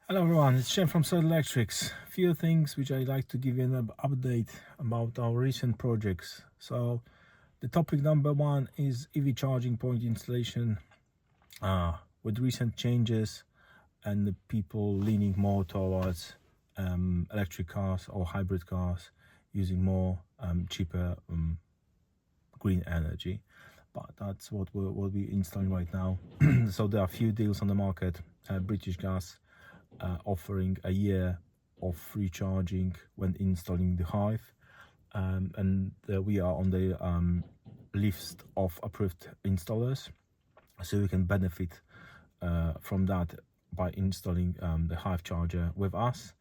Hello everyone, it's Shem from Qoute Electrics. Few things which I'd like to give you an update about our recent projects. So the topic number one is EV charging point installation. With recent changes and the people leaning more towards electric cars or hybrid cars using more cheaper green energy, but that's what we'll be installing right now. So there are a few deals on the market. British Gas offering a year of free charging when installing the Hive, and we are on the list of approved installers, so you can benefit from that by installing the Hive charger with us.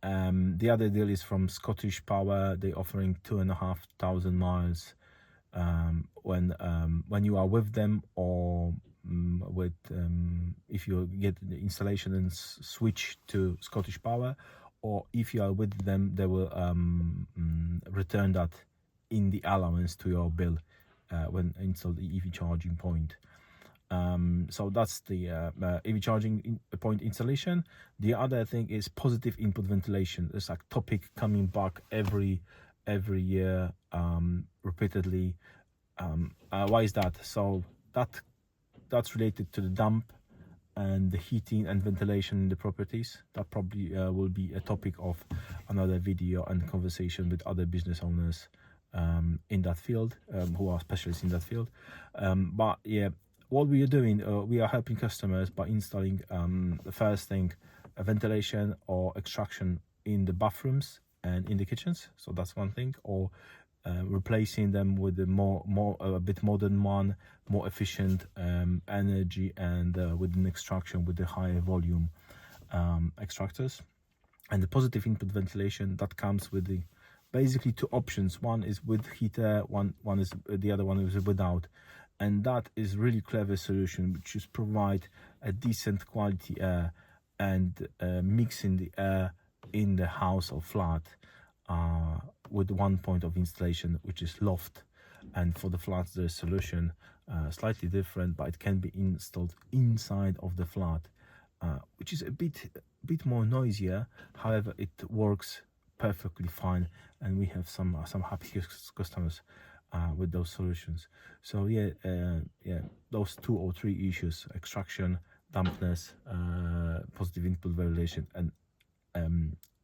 The other deal is from Scottish Power. They're offering 2,500 miles when you are with them, or if you get the installation and switch to Scottish Power, or if you are with them, they will return that in the allowance to your bill when install the EV charging point. So that's the EV charging point installation. The other thing is positive input ventilation. It's a topic coming back every year repeatedly. Why is that? So that's related to the damp and the heating and ventilation in the properties. That probably will be a topic of another video and conversation with other business owners in that field, who are specialists in that field. But yeah, what we are doing, we are helping customers by installing the first thing, ventilation or extraction in the bathrooms and in the kitchens. So that's one thing, or replacing them with a bit modern one, more efficient energy, and with an extraction with the higher volume extractors. And the positive input ventilation, that comes with the basically two options. One is with heater, the other one is without, and that is really clever solution, which is provide a decent quality air and mixing the air in the house or flat with one point of installation, which is loft. And for the flats, the solution slightly different, but it can be installed inside of the flat, which is a bit more noisier. However, it works perfectly fine, and we have some happy customers with those solutions. So yeah, those 2 or 3 issues: extraction, dampness, positive input ventilation, and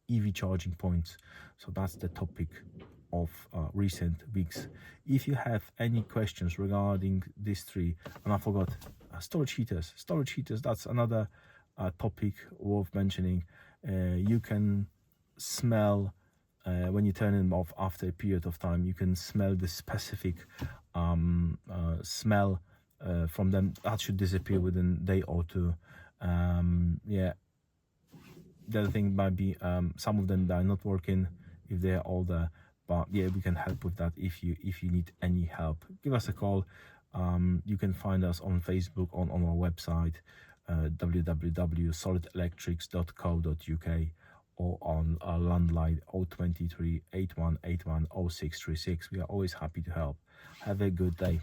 EV charging points. So that's the topic of recent weeks. If you have any questions regarding these 3, and I forgot, storage heaters, that's another topic worth mentioning. You can smell when you turn them off after a period of time. You can smell the specific smell from them. That should disappear within a day or 2. Yeah, the other thing might be some of them that are not working if they're older, but yeah, we can help with that. If you need any help, give us a call. You can find us on Facebook, on our website, www.solitelectrics.co.uk, or on our landline 023 8181 0636. We are always happy to help. Have a good day.